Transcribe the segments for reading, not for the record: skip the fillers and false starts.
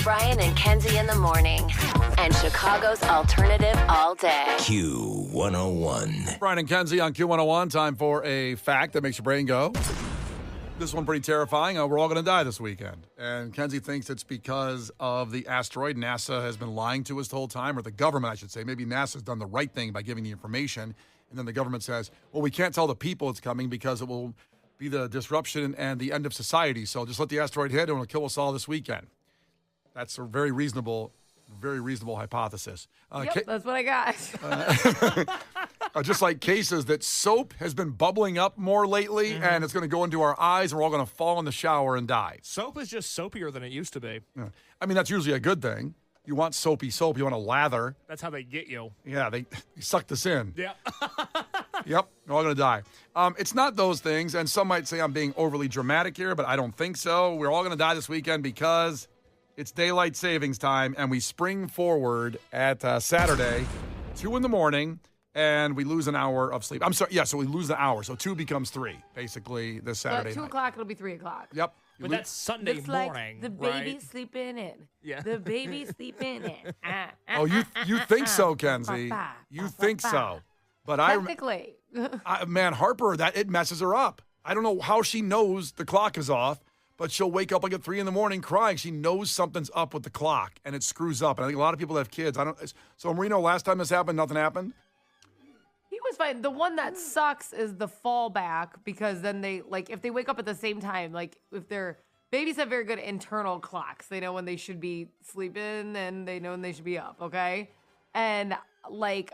Brian and Kenzie in the morning. And Chicago's alternative all day. Q101. Brian and Kenzie on Q101. Time for a fact that makes your brain go. This one pretty terrifying. We're all going to die this weekend. And Kenzie thinks it's because of the asteroid. NASA has been lying to us the whole time, or the government, I should say. Maybe NASA's done the right thing by giving the information. And then the government says, well, we can't tell the people it's coming because it will be the disruption and the end of society. So just let the asteroid hit and it'll kill us all this weekend. That's a very reasonable hypothesis. That's what I got. Just like cases that soap has been bubbling up more lately, and it's going to go into our eyes, and we're all going to fall in the shower and die. Soap is just soapier than it used to be. Yeah. I mean, that's usually a good thing. You want soapy soap. You want to lather. That's how they get you. Yeah, they suck this in. Yeah. Yep, we're all going to die. It's not those things, and some might say I'm being overly dramatic here, but I don't think so. We're all going to die this weekend because it's daylight savings time, and we spring forward at Saturday, 2 in the morning, and we lose an hour of sleep. I'm sorry, yeah, so we lose an hour. So 2 becomes 3, basically, this Saturday So at 2 o'clock, it'll be 3 o'clock. Yep. But that's Sunday Looks morning, like the baby right? sleeping in. Yeah. The baby sleeping in. Oh, you think so, Kenzie. You think so. But Technically. man, Harper, it messes her up. I don't know how she knows the clock is off, but she'll wake up like at 3 in the morning crying. She knows something's up with the clock, and it screws up. And I think a lot of people have kids. So Marino, last time this happened, nothing happened? He was fine. The one that sucks is the fallback, because then they, like, if they wake up at the same time, like, if their babies have very good internal clocks. They know when they should be sleeping and they know when they should be up, okay? And, like,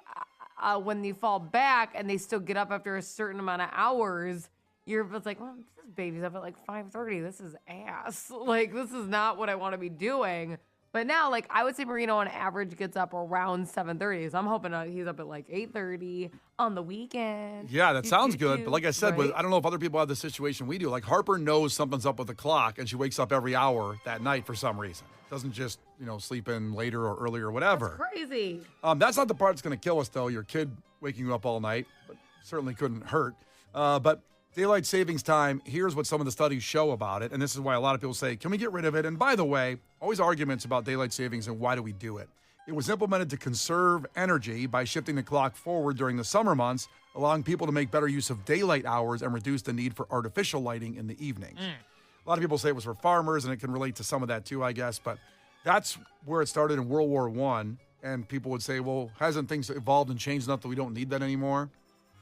when you fall back and they still get up after a certain amount of hours, it's like, well, this baby's up at like 5:30. This is ass. Like, this is not what I want to be doing. But now, like, I would say Marino on average gets up around 7:30. So I'm hoping he's up at like 8:30 on the weekend. Yeah, that sounds good. But like I said, right? I don't know if other people have the situation we do. Like Harper knows something's up with the clock, and she wakes up every hour that night for some reason. Doesn't just, sleep in later or earlier or whatever. That's crazy. That's not the part that's going to kill us, though. Your kid waking you up all night, but certainly couldn't hurt. But daylight savings time, here's what some of the studies show about it. And this is why a lot of people say, can we get rid of it? And by the way, always arguments about daylight savings and why do we do it? It was implemented to conserve energy by shifting the clock forward during the summer months, allowing people to make better use of daylight hours and reduce the need for artificial lighting in the evenings. A lot of people say it was for farmers, and it can relate to some of that too, I guess. But that's where it started in World War I. And people would say, well, hasn't things evolved and changed enough that we don't need that anymore?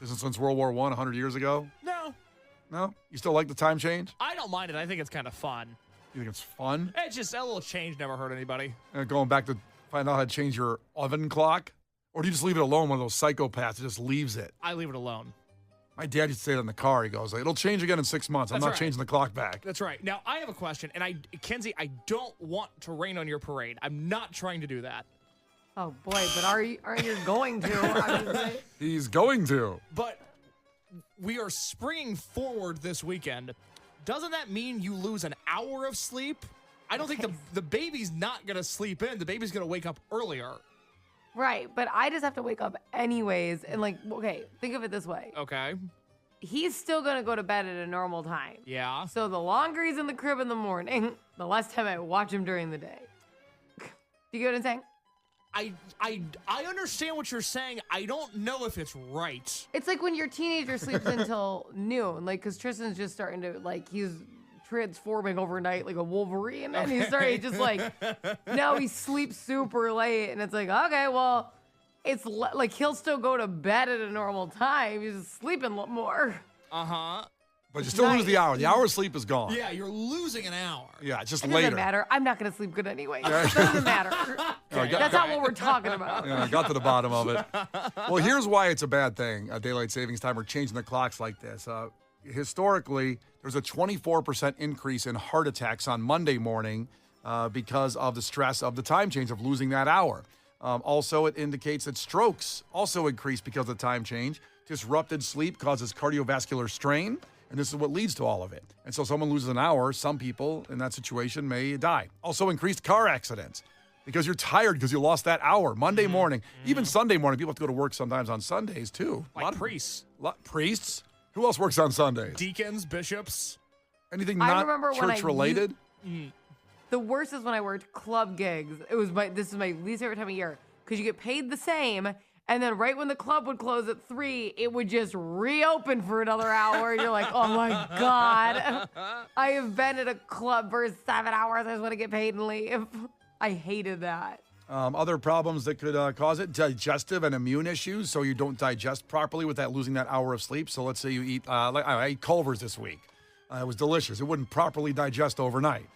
This is since World War I, 100 years ago? No. No? You still like the time change? I don't mind it. I think it's kind of fun. You think it's fun? It's just a little change never hurt anybody. Going back to find out how to change your oven clock? Or do you just leave it alone, one of those psychopaths that just leaves it? I leave it alone. My dad used to say it in the car. He goes, it'll change again in 6 months. I'm not changing the clock back. That's right. Now, I have a question, and Kenzie, I don't want to rain on your parade. I'm not trying to do that. Oh, boy, but are you going to? He's going to. But we are springing forward this weekend. Doesn't that mean you lose an hour of sleep? I don't think the baby's not going to sleep in. The baby's going to wake up earlier. Right, but I just have to wake up anyways. And, like, okay, think of it this way. Okay. He's still going to go to bed at a normal time. Yeah. So the longer he's in the crib in the morning, the less time I watch him during the day. Do you get what I'm saying? I understand what you're saying. I don't know if it's right. It's like when your teenager sleeps until noon, like, because Tristan's just starting to, like, he's transforming overnight like a Wolverine, and he's starting just, like, now he sleeps super late, and it's like, okay, well, it's like he'll still go to bed at a normal time. He's just sleeping more. Uh-huh. But you still lose the hour. The hour of sleep is gone. Yeah, you're losing an hour. Yeah, just It later. doesn't matter. I'm not going to sleep good anyway. It doesn't matter. That's not what we're talking about. Yeah, I got to the bottom of it. Well, here's why it's a bad thing, daylight savings time, or changing the clocks like this. Historically, there's a 24% increase in heart attacks on Monday morning because of the stress of the time change, of losing that hour. Also, it indicates that strokes also increase because of the time change. Disrupted sleep causes cardiovascular strain, and this is what leads to all of it. And so someone loses an hour, some people in that situation may die. Also, increased car accidents because you're tired because you lost that hour. Monday morning, even Sunday morning, people have to go to work sometimes on Sundays too. Like priests. Priests? Who else works on Sundays? Deacons, bishops. Anything I not remember when church related? The worst is when I worked club gigs. This is my least favorite time of year because you get paid the same, and then right when the club would close at 3, it would just reopen for another hour. You're like, oh my God, I have been at a club for 7 hours. I just want to get paid and leave. I hated that. Other problems that could cause it, digestive and immune issues, so you don't digest properly with that losing that hour of sleep. So let's say you eat, I ate Culver's this week. It was delicious. It wouldn't properly digest overnight,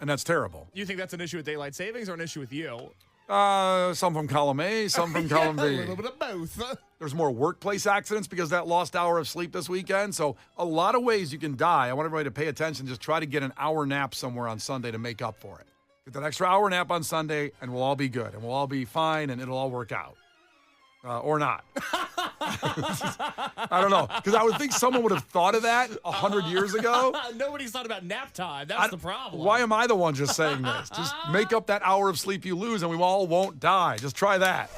and that's terrible. You think that's an issue with daylight savings or an issue with you? Some from column A, some from column B. A little bit of both. There's more workplace accidents because of that lost hour of sleep this weekend. So a lot of ways you can die. I want everybody to pay attention. Just try to get an hour nap somewhere on Sunday to make up for it. Get that extra hour nap on Sunday, and we'll all be good, and we'll all be fine, and it'll all work out. Or not. I don't know. Because I would think someone would have thought of that 100 years ago. Nobody's thought about nap time. That's the problem. Why am I the one just saying this? Just make up that hour of sleep you lose, and we all won't die. Just try that.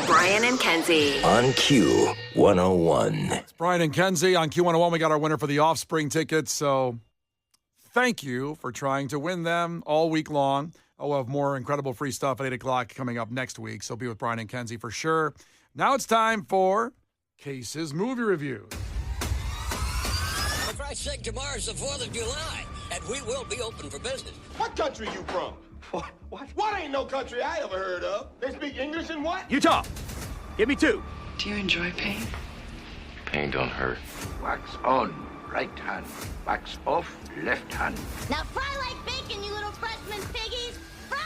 Brian and Kenzie. On Q101. It's Brian and Kenzie on Q101. We got our winner for the Offspring tickets, so thank you for trying to win them all week long. We'll have more incredible free stuff at 8 o'clock coming up next week, so be with Brian and Kenzie for sure. Now it's time for Case's movie reviews. For Christ's sake, tomorrow's the 4th of July, and we will be open for business. What country you from? What ain't no country I ever heard of? They speak English and what? Utah. Give me 2. Do you enjoy pain? Pain don't hurt. Wax on, right hand. Wax off, left hand. Now fry like bacon, you little freshman piggies. Fry!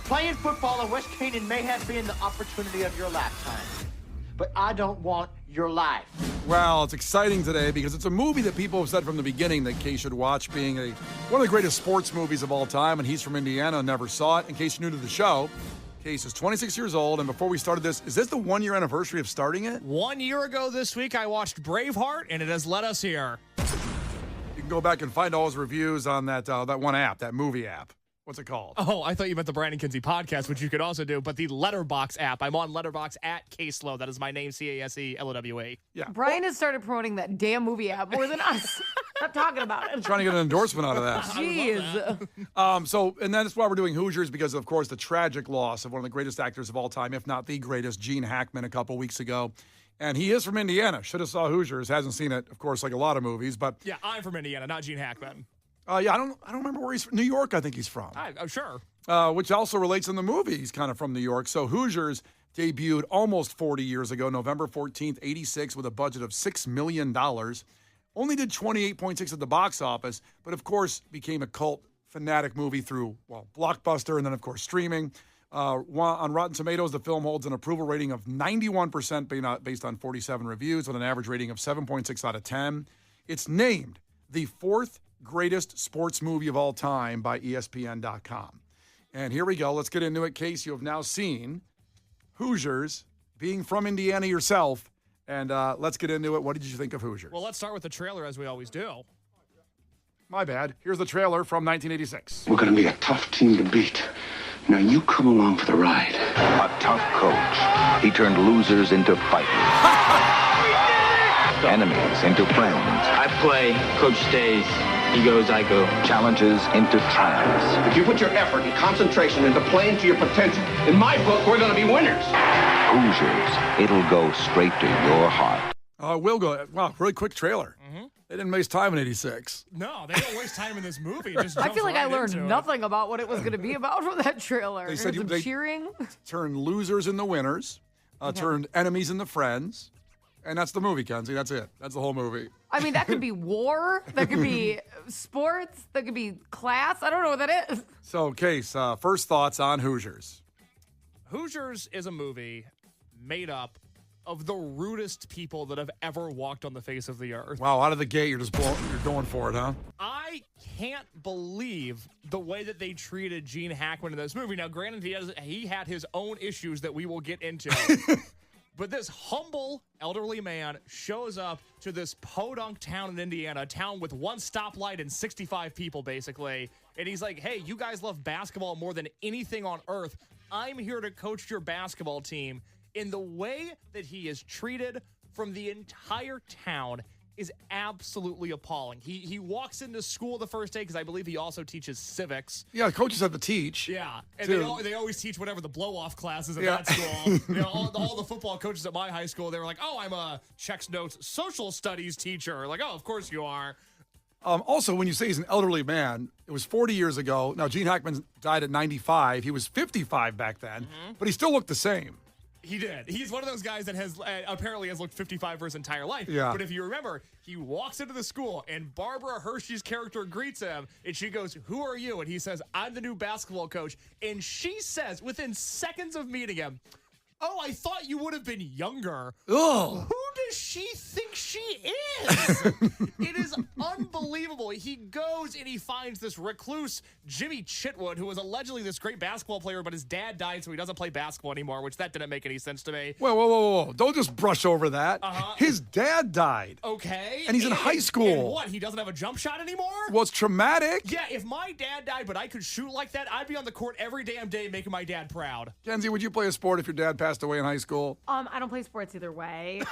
Playing football in West Canaan may have been the opportunity of your lifetime, but I don't want your life. Well, it's exciting today because it's a movie that people have said from the beginning that Case should watch, being one of the greatest sports movies of all time, and he's from Indiana and never saw it. In case you're new to the show, Case is 26 years old, and before we started this, is this the 1-year anniversary of starting it? 1 year ago this week, I watched Braveheart, and it has led us here. You can go back and find all his reviews on that one app, that movie app. What's it called? Oh, I thought you meant the Brian and Kenzie podcast, which you could also do, but the Letterbox app. I'm on Letterbox at Caselow. That is my name, CaseLowa. Yeah. Brian has started promoting that damn movie app more than us. Stop talking about it. I'm trying to get an endorsement out of that. Jeez. And that's why we're doing Hoosiers, because, of course, the tragic loss of one of the greatest actors of all time, if not the greatest, Gene Hackman, a couple weeks ago. And he is from Indiana. Should have saw Hoosiers. Hasn't seen it, of course, like a lot of movies. But yeah, I'm from Indiana, not Gene Hackman. Yeah, I don't remember where he's from. New York, I think he's from. I'm sure. Which also relates in the movie. He's kind of from New York. So Hoosiers debuted almost 40 years ago, November 14th, 86, with a budget of $6 million. Only did 28.6 at the box office, but of course became a cult fanatic movie through, Blockbuster and then, of course, streaming. On Rotten Tomatoes, the film holds an approval rating of 91% based on 47 reviews with an average rating of 7.6 out of 10. It's named the 4th greatest sports movie of all time by ESPN.com. And here we go. Let's get into it. Case, you have now seen Hoosiers, being from Indiana yourself, and let's get into it. What did you think of Hoosiers? Well, let's start with the trailer, as we always do. My bad. Here's the trailer from 1986. We're going to be a tough team to beat. Now you come along for the ride. A tough coach. He turned losers into fighters. Enemies into friends. I play, coach stays, he goes, I go. Challenges into triumphs. If you put your effort and concentration into playing to your potential, in my book, we're going to be winners. Hoosiers. It'll go straight to your heart. We'll go. Wow, really quick trailer. Mm-hmm. They didn't waste time in 86. No, they don't waste time in this movie. It just I feel like right I learned nothing about what it was going to be about from that trailer. They said Some they cheering. Turned losers into winners, turned enemies into friends, and that's the movie, Kenzie. That's it. That's the whole movie. I mean, that could be war. That could be sports. That could be class. I don't know what that is. So, Case, first thoughts on Hoosiers. Hoosiers is a movie made up of the rudest people that have ever walked on the face of the earth. Wow, out of the gate, you're going for it, huh? I can't believe the way that they treated Gene Hackman in this movie. Now, granted, he had his own issues that we will get into. But this humble elderly man shows up to this podunk town in Indiana, a town with one stoplight and 65 people, basically. And he's like, hey, you guys love basketball more than anything on earth. I'm here to coach your basketball team. In the way that he is treated from the entire town is absolutely appalling. He walks into school the first day because I believe he also teaches civics. Yeah, coaches have to teach. Yeah, and Dude. they always teach whatever the blow-off classes at Yeah. that school. All the football coaches at my high school, they were like, "Oh, I'm a checks notes social studies teacher." Like, "Oh, of course you are." Also, when you say he's an elderly man, it was 40 years ago. Now, Gene Hackman died at 95. He was 55 back then, but he still looked the same. He did. He's one of those guys that has apparently has looked 55 for his entire life. Yeah. But if you remember, he walks into the school and Barbara Hershey's character greets him and she goes, "Who are you?" And he says, "I'm the new basketball coach." And she says, within seconds of meeting him, "Oh, I thought you would have been younger." Ugh. Who does she think she is? It is unbelievable. He goes and he finds this recluse Jimmy Chitwood, who was allegedly this great basketball player, but his dad died, so he doesn't play basketball anymore, which that didn't make any sense to me. Whoa. Don't just brush over that. His dad died. Okay. And he's in high school. And what? He doesn't have a jump shot anymore? Well, it's traumatic. Yeah, if my dad died, but I could shoot like that, I'd be on the court every damn day making my dad proud. Kenzie, would you play a sport if your dad passed away in high school? I don't play sports either way.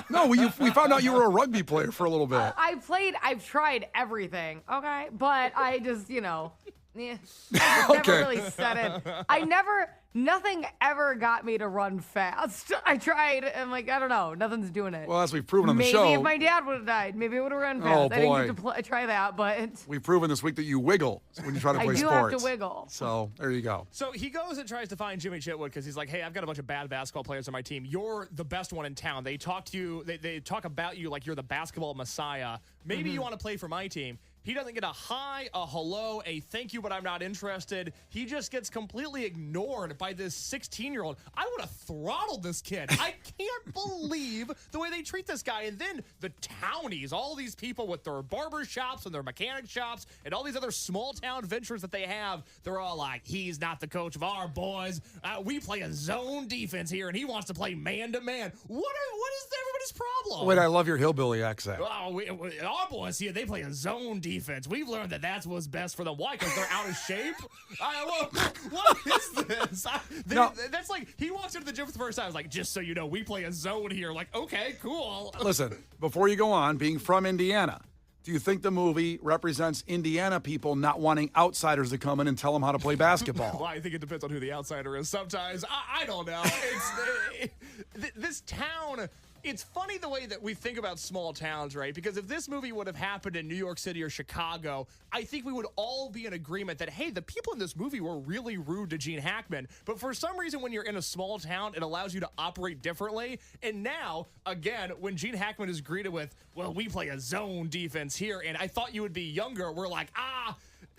No, we found out you were a rugby player for a little bit. I've tried everything, okay? But I just, yeah. Okay. Never really said it. Nothing ever got me to run fast. I tried, and I don't know, nothing's doing it. Well, as we've proven on the show. Maybe if my dad would have died, maybe I would have run fast. Oh, I didn't boy. get to try that, but We've proven this week that you wiggle when you try to play I do sports. have to wiggle. So there you go. So he goes and tries to find Jimmy Chitwood because he's like, "Hey, I've got a bunch of bad basketball players on my team. You're the best one in town. They talk to you. They talk about you like you're the basketball messiah. Maybe you want to play for my team." He doesn't get a hi, a hello, a thank you, but I'm not interested. He just gets completely ignored by this 16-year-old. I would have throttled this kid. I can't believe the way they treat this guy. And then the townies, all these people with their barber shops and their mechanic shops and all these other small-town ventures that they have, they're all like, "He's not the coach of our boys. We play a zone defense here, and he wants to play man-to-man." What is everybody's problem? Wait, I love your hillbilly accent. Oh, our boys here, they play a zone defense. We've learned that that's what's best for them. Why? Because they're out of shape? What is this? That's like, he walks into the gym for the first time. I was like, "Just so you know, we play a zone here." Like, okay, cool. Listen, before you go on, being from Indiana, do you think the movie represents Indiana people not wanting outsiders to come in and tell them how to play basketball? Well, I think it depends on who the outsider is sometimes. I don't know. This town... It's funny the way that we think about small towns, right? Because if this movie would have happened in New York City or Chicago, I think we would all be in agreement that, hey, the people in this movie were really rude to Gene Hackman. But for some reason, when you're in a small town, it allows you to operate differently. And now, again, when Gene Hackman is greeted with, "Well, we play a zone defense here, and I thought you would be younger," we're like,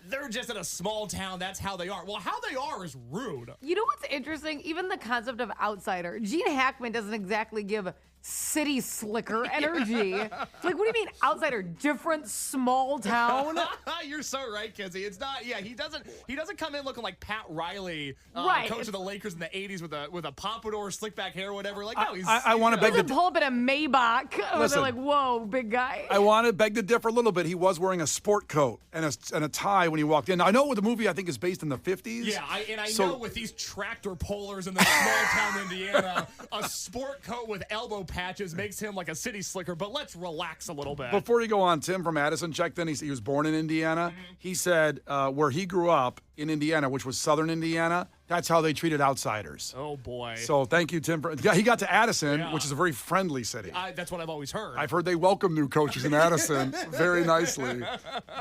they're just in a small town. That's how they are. Well, how they are is rude. You know what's interesting? Even the concept of outsider. Gene Hackman doesn't exactly give city slicker energy. It's like, what do you mean outsider? Different small town? You're so right, Kenzie. It's not. Yeah, he doesn't come in looking like Pat Riley, right. Coach of the Lakers in the '80s with a pompadour, slick back hair, whatever. Like, no, I want to beg to pull up in a Maybach. Listen, they're like, "Whoa, big guy." I want to beg to differ a little bit. He was wearing a sport coat and a tie when he walked in. Now, I know the movie I think is based in the 50s. Yeah, I know with these tractor pullers in the small town Indiana, a sport coat with elbow patches makes him like a city slicker, but let's relax a little bit. Before you go on, Tim from Addison checked in. He was born in Indiana. Mm-hmm. He said where he grew up in Indiana, which was southern Indiana, that's how they treated outsiders. Oh, boy. So thank you, Tim. He got to Addison, which is a very friendly city. That's what I've always heard. I've heard they welcome new coaches in Addison very nicely,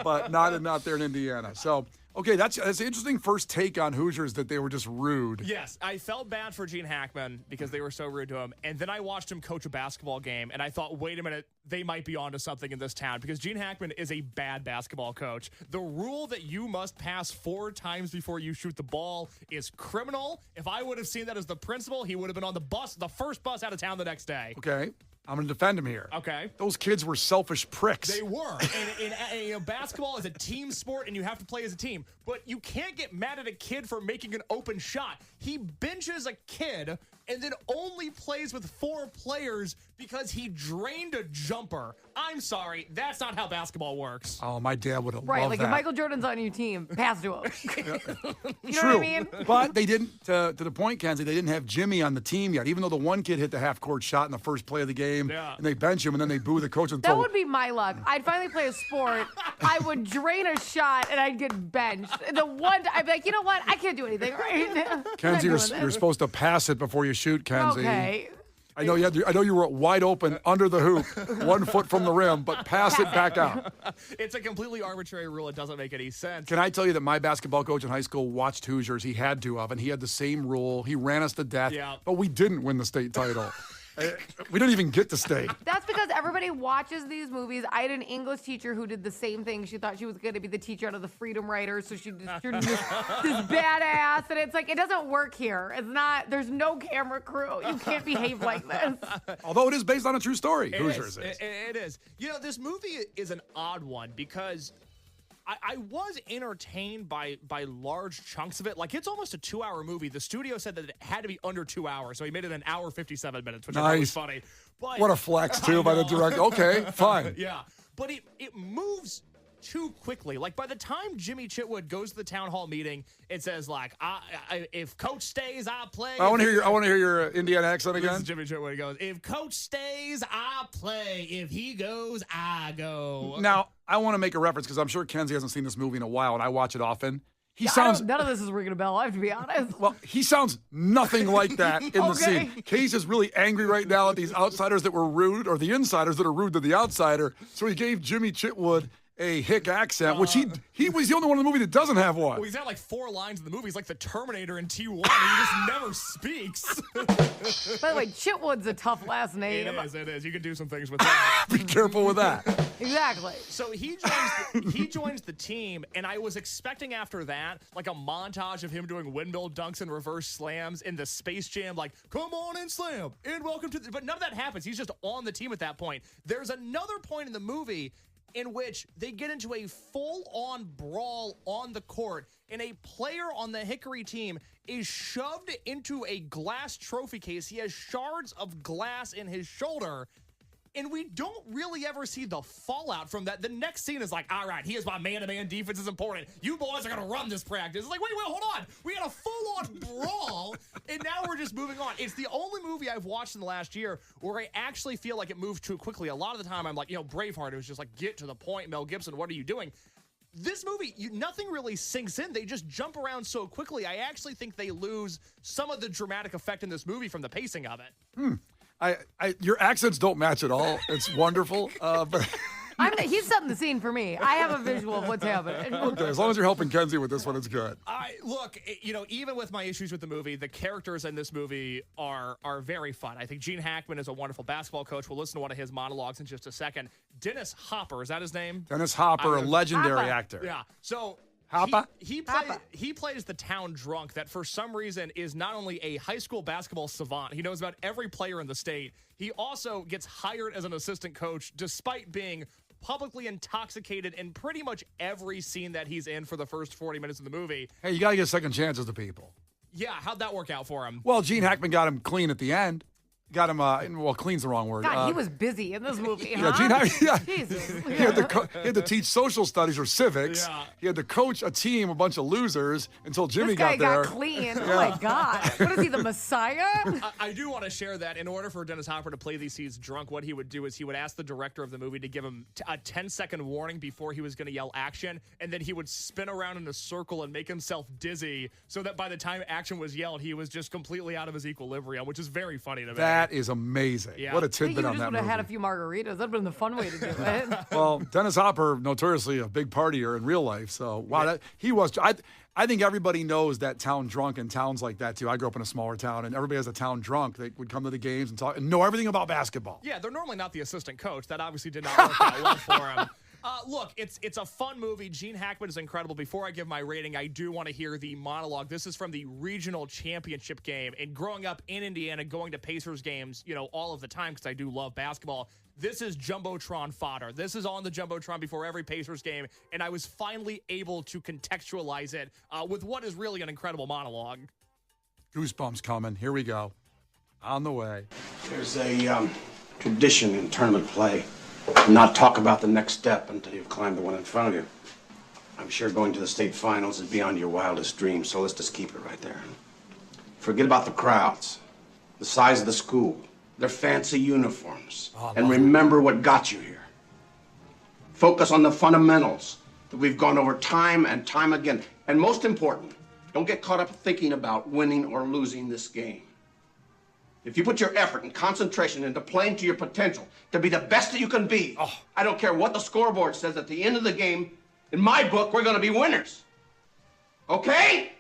but not there in Indiana. So, okay, that's an interesting first take on Hoosiers, that they were just rude. Yes, I felt bad for Gene Hackman because they were so rude to him. And then I watched him coach a basketball game, and I thought, wait a minute, they might be onto something in this town because Gene Hackman is a bad basketball coach. The rule that you must pass 4 times before you shoot the ball is criminal. If I would have seen that as the principal, he would have been on the first bus out of town the next day. Okay. I'm going to defend him here. Okay. Those kids were selfish pricks. They were. And basketball is a team sport, and you have to play as a team. But you can't get mad at a kid for making an open shot. He benches a kid and then only plays with 4 players because he drained a jumper. I'm sorry, that's not how basketball works. Oh, my dad would have Right, loved like that. if Michael Jordan's on your team, pass to him. You know True. what I mean? But they didn't, to the point, Kenzie, they didn't have Jimmy on the team yet, even though the one kid hit the half-court shot in the first play of the game, and they bench him, and then they boo the coach and That throw. would be my luck. I'd finally play a sport. I would drain a shot, and I'd get benched. The one, I'd be like, you know what? I can't do anything right now. Kenzie, you're supposed to pass it before you shoot, Kenzie. Okay. I know you were wide open under the hoop, 1 foot from the rim, but pass it back out. It's a completely arbitrary rule. It doesn't make any sense. Can I tell you that my basketball coach in high school watched Hoosiers? He had to have, and he had the same rule. He ran us to death, but we didn't win the state title. We didn't even get to state. That's because everybody watches these movies. I had an English teacher who did the same thing. She thought she was going to be the teacher out of the Freedom Writers, so she just turned this badass. And it's like, it doesn't work here. It's not, there's no camera crew. You can't behave like this. Although it is based on a true story. Hoosiers is. It is. You know, this movie is an odd one because I was entertained by large chunks of it. Like, it's almost a 2-hour movie. The studio said that it had to be under 2 hours, so he made it an hour 57 minutes, which I thought was funny. But what a flex, too, by the director. Okay, fine. Yeah, but it moves too quickly. Like, by the time Jimmy Chitwood goes to the town hall meeting, it says, like, if Coach stays, I play. I want to hear your Indiana accent again. This is Jimmy Chitwood. He goes, if Coach stays, I play. If he goes, I go. Now, I want to make a reference because I'm sure Kenzie hasn't seen this movie in a while, and I watch it often. He sounds. None of this is ringing a bell, I have to be honest. Well, he sounds nothing like that in the scene. Case is really angry right now at these outsiders that were rude, or the insiders that are rude to the outsider. So he gave Jimmy Chitwood a hick accent, which he was the only one in the movie that doesn't have one. Well, he's got like 4 lines in the movie. He's like the Terminator in T1. He just never speaks. By the way, Chitwood's a tough last name. It is. You can do some things with that. Be careful with that. Exactly. So he joins the team, and I was expecting after that, like a montage of him doing windmill dunks and reverse slams in the Space Jam, like, come on and slam, and welcome to but none of that happens. He's just on the team at that point. There's another point in the movie in which they get into a full-on brawl on the court, and a player on the Hickory team is shoved into a glass trophy case. He has shards of glass in his shoulder, and we don't really ever see the fallout from that. The next scene is like, all right, here's my man-to-man defense is important. You boys are going to run this practice. It's like, wait, hold on. We had a full-on brawl, and now we're just moving on. It's the only movie I've watched in the last year where I actually feel like it moved too quickly. A lot of the time, I'm like, Braveheart, it was just like, get to the point, Mel Gibson, what are you doing? This movie, nothing really sinks in. They just jump around so quickly. I actually think they lose some of the dramatic effect in this movie from the pacing of it. Your accents don't match at all. It's wonderful, but he's setting the scene for me. I have a visual of what's happening. Okay, as long as you're helping Kenzie with this one, it's good. Look, even with my issues with the movie, the characters in this movie are very fun. I think Gene Hackman is a wonderful basketball coach. We'll listen to one of his monologues in just a second. Dennis Hopper, is that his name? Dennis Hopper, a legendary actor. Yeah. So he plays the town drunk that for some reason is not only a high school basketball savant, he knows about every player in the state. He also gets hired as an assistant coach despite being publicly intoxicated in pretty much every scene that he's in for the first 40 minutes of the movie. Hey, you got to give second chances to people. Yeah, how'd that work out for him? Well, Gene Hackman got him clean at the end. Got him, well, clean's the wrong word. God, he was busy in this movie, Yeah, huh? Gene Hackman, Jesus. He had to teach social studies or civics. Yeah. He had to coach a team, a bunch of losers, until Jimmy This guy got there. got clean. Oh, my God. What is he, the Messiah? I do want to share that in order for Dennis Hopper to play these scenes drunk, what he would do is he would ask the director of the movie to give him a 10-second warning before he was going to yell action, and then he would spin around in a circle and make himself dizzy so that by the time action was yelled, he was just completely out of his equilibrium, which is very funny to me. That is amazing. Yeah. What a I think tidbit you on just that would have movie. had a few margaritas. That'd been the fun way to do it. Well, Dennis Hopper, notoriously a big partier in real life. So, wow, he was. I think everybody knows that town drunk in towns like that, too. I grew up in a smaller town, and everybody has a town drunk. They would come to the games and talk and know everything about basketball. Yeah, they're normally not the assistant coach. That obviously did not work that well for him. Look, it's a fun movie. Gene Hackman is incredible. Before I give my rating, I do want to hear the monologue. This is from the regional championship game. And growing up in Indiana, going to Pacers games, all of the time because I do love basketball. This is Jumbotron fodder. This is on the Jumbotron before every Pacers game, and I was finally able to contextualize it with what is really an incredible monologue. Goosebumps coming. Here we go. On the way. There's a tradition in tournament play to not talk about the next step until you've climbed the one in front of you. I'm sure going to the state finals is beyond your wildest dreams, so let's just keep it right there. Forget about the crowds, the size of the school, their fancy uniforms, and remember what got you here. Focus on the fundamentals that we've gone over time and time again. And most important, don't get caught up thinking about winning or losing this game. If you put your effort and concentration into playing to your potential to be the best that you can be, I don't care what the scoreboard says at the end of the game, in my book, we're going to be winners. Okay?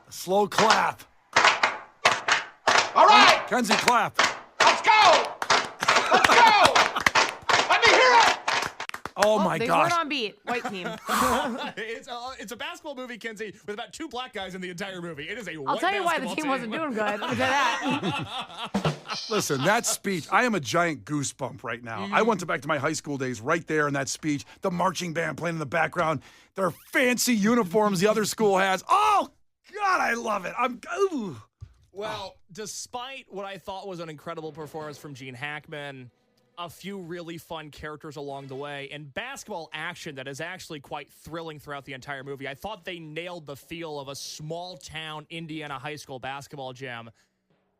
Slow clap. All right. Kenzie, clap. Let's go. Let's go. Let me hear it. Oh, my They gosh. weren't on beat. White team. It's a basketball movie, Kenzie, with about 2 black guys in the entire movie. It is a I'll white tell you why the basketball team wasn't doing good. I'll tell you that. Listen, that speech, I am a giant goosebump right now. I went back to my high school days right there in that speech. The marching band playing in the background, their fancy uniforms the other school has. Oh, God, I love it. Well, despite what I thought was an incredible performance from Gene Hackman, a few really fun characters along the way, and basketball action that is actually quite thrilling throughout the entire movie, I thought they nailed the feel of a small-town Indiana high school basketball gym.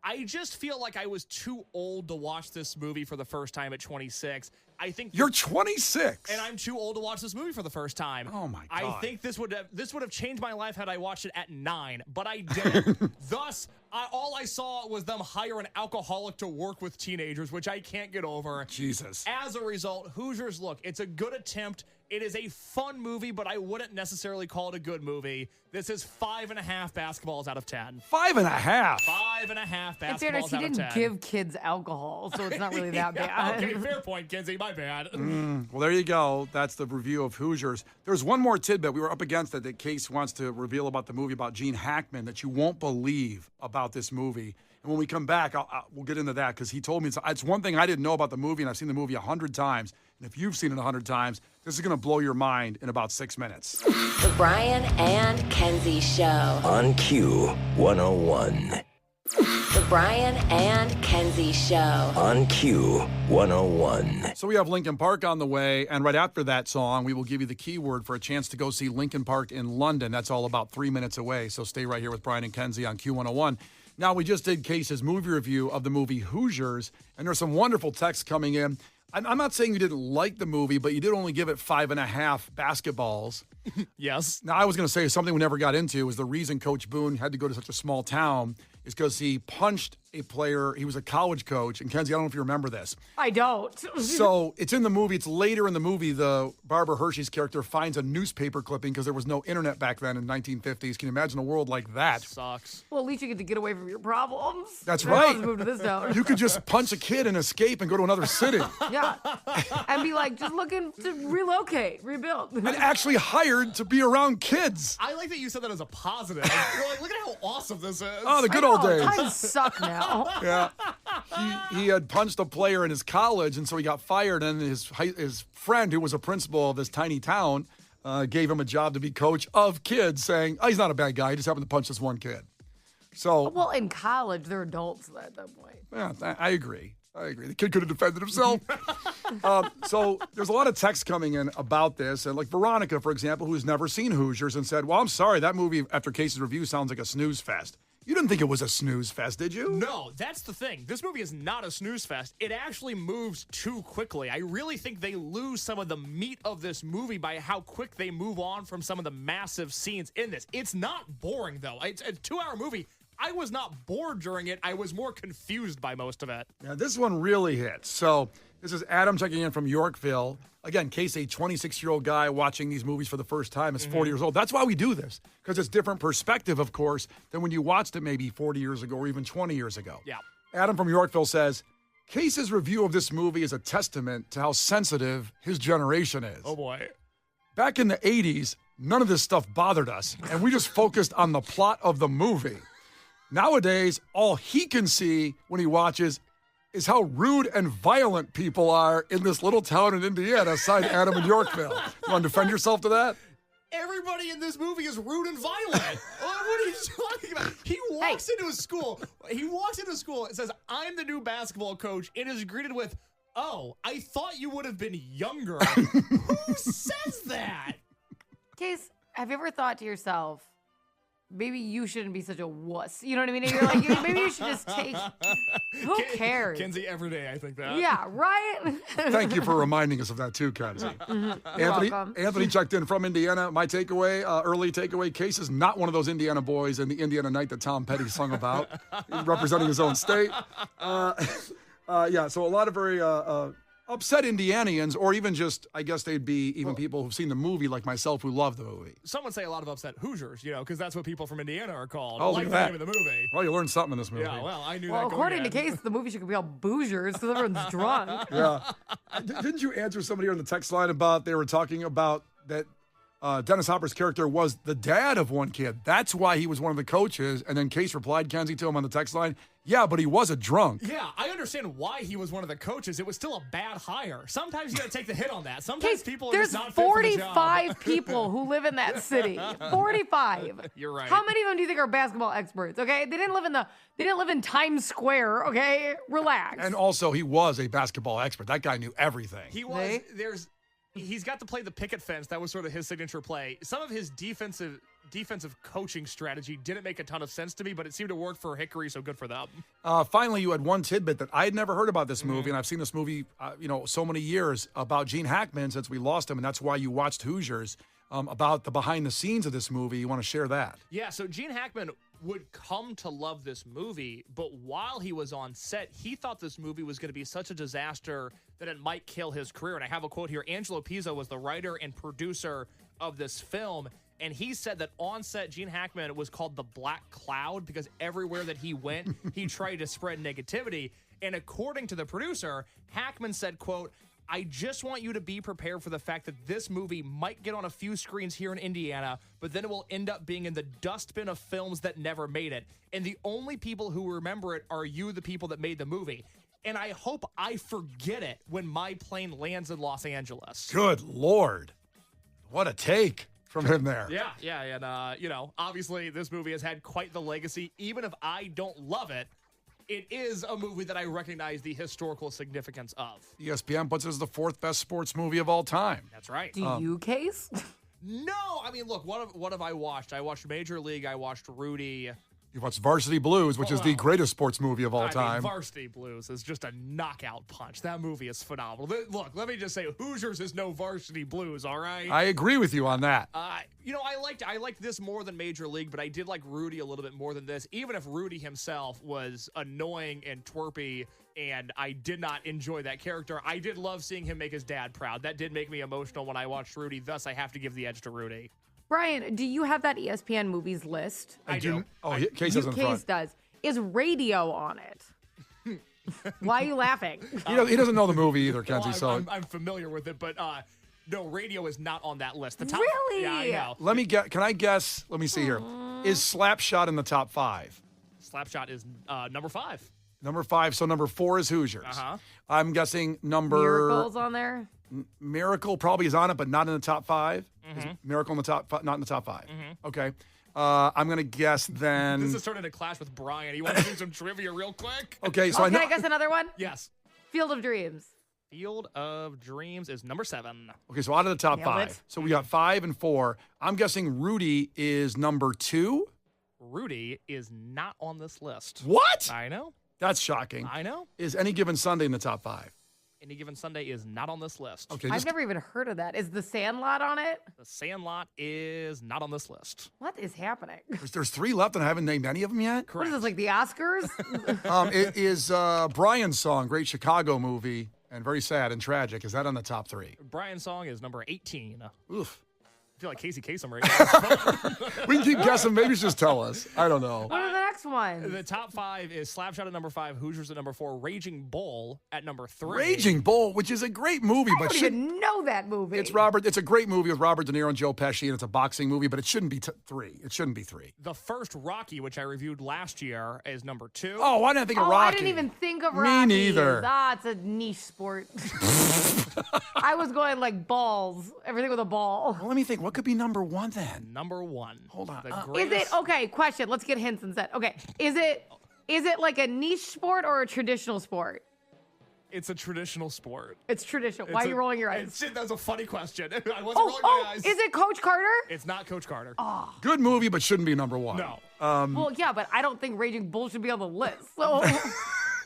I just feel like I was too old to watch this movie for the first time at 26. I think You're 26. and I'm too old to watch this movie for the first time. Oh my God. I think this would have changed my life had I watched it at 9, but I didn't. Thus, all I saw was them hire an alcoholic to work with teenagers, which I can't get over. Jesus. As a result, Hoosiers, look, it's a good attempt. It is a fun movie, but I wouldn't necessarily call it a good movie. This is 5.5 basketballs out of 10. 5.5. 5.5 In basketballs fairness, he out of 10. didn't give kids alcohol, so it's not really that bad. Okay, fair point, Kenzie. My bad. Well, there you go. That's the review of Hoosiers. There's one more tidbit we were up against that Case wants to reveal about the movie about Gene Hackman that you won't believe about this movie. And when we come back, we'll get into that because he told me it's one thing I didn't know about the movie, and I've seen the movie 100 times. And if you've seen it 100 times, this is going to blow your mind in about 6 minutes. The Brian and Kenzie Show. On Q101. The Brian and Kenzie Show. On Q101. So we have Linkin Park on the way, and right after that song, we will give you the keyword for a chance to go see Linkin Park in London. That's all about 3 minutes away, so stay right here with Brian and Kenzie on Q101. Now, we just did Case's movie review of the movie Hoosiers, and there's some wonderful texts coming in. I'm not saying you didn't like the movie, but you did only give it 5.5 basketballs. Yes. Now, I was going to say something we never got into was the reason Coach Boone had to go to such a small town is because he punched a player. He was a college coach. And Kenzie, I don't know if you remember this. I don't. So it's in the movie. It's later in the movie. The Barbara Hershey's character finds a newspaper clipping because there was no internet back then in 1950s. Can you imagine a world like that? Sucks. Well, at least you get to get away from your problems. That's Then right. I'll just move to this town. You could just punch a kid and escape and go to another city. Yeah. And be like, just looking to relocate, rebuild. And actually hired to be around kids. I like that you said that as a positive. You're like, look at how awesome this is. Oh, the good old days. Times suck now. Yeah. He had punched a player in his college, and so he got fired. And his friend, who was a principal of this tiny town, gave him a job to be coach of kids, saying, "Oh, he's not a bad guy. He just happened to punch this one kid." So, Well, in college, they're adults at that point. yeah, I agree. The kid could have defended himself. So there's a lot of text coming in about this. And like Veronica, for example, who's never seen Hoosiers and said, well, I'm sorry, that movie, after Case's review, sounds like a snooze fest. You didn't think it was a snooze fest, did you? No, that's the thing. This movie is not a snooze fest. It actually moves too quickly. I really think they lose some of the meat of this movie by how quick they move on from some of the massive scenes in this. It's not boring, though. It's a 2-hour movie. I was not bored during it. I was more confused by most of it. Yeah, this one really hits. So this is Adam checking in from Yorkville. Again, Case, a 26-year-old guy watching these movies for the first time, is 40 years old. That's why we do this, because it's different perspective, of course, than when you watched it maybe 40 years ago or even 20 years ago. Yeah. Adam from Yorkville says, Case's review of this movie is a testament to how sensitive his generation is. Oh, boy. Back in the 80s, none of this stuff bothered us, and we just focused on the plot of the movie. Nowadays, all he can see when he watches is how rude and violent people are in this little town in Indiana, aside Adam in Yorkville. You want to defend yourself to that? everybody in this movie is rude and violent. What are you talking about? He walks into a school. He walks into school and says, "I'm the new basketball coach," and is greeted with, "Oh, I thought you would have been younger." Who says that? Case, have you ever thought to yourself, maybe you shouldn't be such a wuss? You know what I mean? You're like, maybe you should just take. Who cares? Kenzie, every day I think that. Yeah, right? Thank you for reminding us of that too, Kenzie. Anthony checked in from Indiana. My takeaway, early takeaway, Case is not one of those Indiana boys in the Indiana night that Tom Petty sung about, representing his own state. So a lot of very upset Indianians, or even just, I guess they'd be even people who've seen the movie like myself who love the movie. Some would say a lot of upset Hoosiers, because that's what people from Indiana are called. Oh, like look the at name of the movie. Well, you learned something in this movie. Yeah, well, I knew that. Well, going according to in. Case, the movie should be called Boosiers because everyone's drunk. Yeah. Didn't you answer somebody here on the text line about they were talking about that Dennis Hopper's character was the dad of one kid? That's why he was one of the coaches. And then Case replied, Kenzie, to him on the text line, yeah, but he was a drunk. Yeah, I understand why he was one of the coaches. It was still a bad hire. Sometimes you got to take the hit on that. Sometimes people are just not fit for the job. There's 45 people who live in that city. 45. You're right. How many of them do you think are basketball experts? Okay, they didn't live in Times Square. Okay, relax. And also, he was a basketball expert. That guy knew everything. He was. He's got to play the picket fence. That was sort of his signature play. Some of his defensive coaching strategy didn't make a ton of sense to me, but it seemed to work for Hickory, so good for them. Finally, you had one tidbit that I had never heard about this movie, and I've seen this movie, so many years, about Gene Hackman since we lost him, and that's why you watched Hoosiers, about the behind the scenes of this movie. You want to share that? Yeah, so Gene Hackman would come to love this movie, but while he was on set, he thought this movie was going to be such a disaster that it might kill his career. And I have a quote here. Angelo Pizzo was the writer and producer of this film, and he said that on set, Gene Hackman was called the Black Cloud because everywhere that he went, he tried to spread negativity. And according to the producer, Hackman said, quote, "I just want you to be prepared for the fact that this movie might get on a few screens here in Indiana, but then it will end up being in the dustbin of films that never made it. And the only people who remember it are you, the people that made the movie. And I hope I forget it when my plane lands in Los Angeles." Good Lord. What a take from him there. Yeah. And, obviously this movie has had quite the legacy. Even if I don't love it, it is a movie that I recognize the historical significance of. ESPN puts it as the fourth best sports movie of all time. That's right. Do you, Case? No. I mean, look, what have I watched? I watched Major League. I watched Rudy. You watched Varsity Blues, which is the greatest sports movie of all time. Varsity Blues is just a knockout punch. That movie is phenomenal. Look, let me just say, Hoosiers is no Varsity Blues, all right? I agree with you on that. I liked this more than Major League, but I did like Rudy a little bit more than this, even if Rudy himself was annoying and twerpy, and I did not enjoy that character. I did love seeing him make his dad proud. That did make me emotional when I watched Rudy, thus I have to give the edge to Rudy. Brian, do you have that ESPN movies list? I do. Oh, Case has in front. Case does. Is radio on it? Why are you laughing? He doesn't know the movie either, Kenzie. I'm familiar with it, but no, radio is not on that list. Really? Yeah, I know. Let me get. Can I guess? Let me see here. Is Slapshot in the top 5? Slapshot is number 5. Number 5. So number 4 is Hoosiers. Uh-huh. I'm guessing number Miracle's on there. Miracle probably is on it, but not in the top 5. Is Miracle in the top 5? Not in the top 5. Okay. I'm gonna guess then. This is starting to clash with Brian. You want to do some trivia real quick? Okay, so can I guess another one? Yes. Field of Dreams. Field of Dreams is number 7. Okay, so out of the top 5. So we got 5 and 4. I'm guessing Rudy is number 2. Rudy is not on this list. What? I know. That's shocking. I know. Is Any Given Sunday in the top 5? Any Given Sunday is not on this list. Okay, I've never even heard of that. Is The Sandlot on it? The Sandlot is not on this list. What is happening? There's 3 left, and I haven't named any of them yet. Correct. What is this, like the Oscars? It is Brian's song, great Chicago movie, and very sad and tragic. Is that on the top 3? Brian's song is number 18. Oof. I feel like Casey Kasem right now. We can keep guessing. Maybe just tell us. I don't know. What are the next one. The top 5 is Slapshot at number 5, Hoosiers at number 4, Raging Bull at number 3. Raging Bull, which is a great movie, I but don't even know that movie. It's a great movie with Robert De Niro and Joe Pesci, and it's a boxing movie, but it shouldn't be 3. It shouldn't be 3. The first Rocky, which I reviewed last year, is number 2. Oh, why didn't I think of I Rocky? didn't even think of Me Rocky. neither. It's a niche sport. I was going like balls. Everything with a ball. Well, let me think. What could be number 1 then? Number 1. Hold on. Is it okay? Question. Let's get hints instead. Okay. Is it like a niche sport or a traditional sport? It's a traditional sport. It's traditional. Why are you rolling your eyes? That was a funny question. I wasn't rolling my eyes. Is it Coach Carter? It's not Coach Carter. Oh. Good movie, but shouldn't be number 1. No. Well, yeah, but I don't think Raging Bull should be on the list. So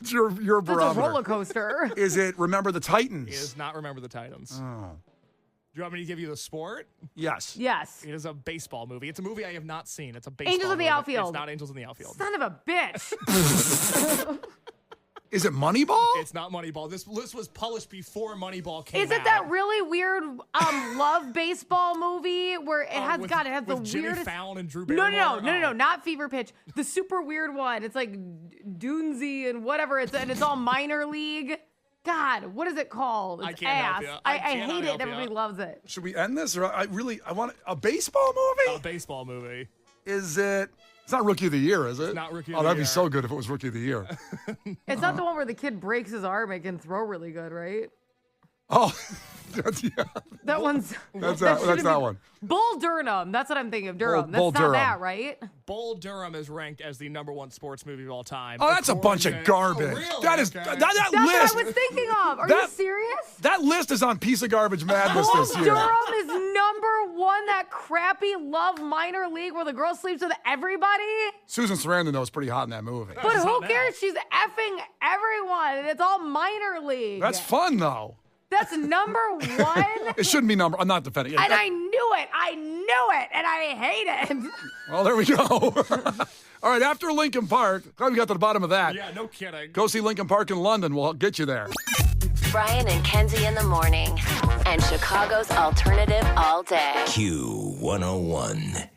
It's your it's a barometer. roller coaster. Is it Remember the Titans? It is not Remember the Titans. Oh. Do you want me to give you the sport? Yes. Yes. It is a baseball movie. It's a movie I have not seen. It's a baseball Angels in the movie. Outfield. It's not Angels in the Outfield. Son of a bitch. Is it Moneyball? It's not Moneyball. This list was published before Moneyball came Is it out. that really weird love baseball movie where it has with the Jimmy weirdest Fallon and Drew No, Barrymore? not Fever Pitch. The super weird one. It's like Doonesy and whatever. It's all minor league. God, what is it called? It's I can't ass. help you. I cannot hate it. help you. Everybody loves it. Should we end this? Or I want a baseball movie? A baseball movie. Is it? It's not Rookie of the Year, is it? It's not Rookie of Oh, the that'd Year. be so good if it was Rookie of the Year. It's not the one where the kid breaks his arm and can throw really good, right? Oh, That one's that's shouldn't that be- one. Bull Durham. That's what I'm thinking of. Durham. Bull That's not Durham. that, right? Bull Durham is ranked as the number 1 sports movie of all time. Oh, that's a bunch of garbage. Oh, really? That is Okay. that That's list. what I was thinking of. Are you serious? That list is on Piece of Garbage Madness Bull this year. Durham is number 1. That crappy love minor league where the girl sleeps with everybody. Susan Sarandon, though, is pretty hot in that movie. But who cares? She's effing everyone, and it's all minor league. That's fun, though. That's number 1. It shouldn't be number. I'm not defending it. And I knew it. I knew it, and I hate it. Well, there we go. All right, after Lincoln Park, glad we got to the bottom of that. Yeah, no kidding. Go see Lincoln Park in London. We'll get you there. Brian and Kenzie in the morning. And Chicago's alternative all day. Q101.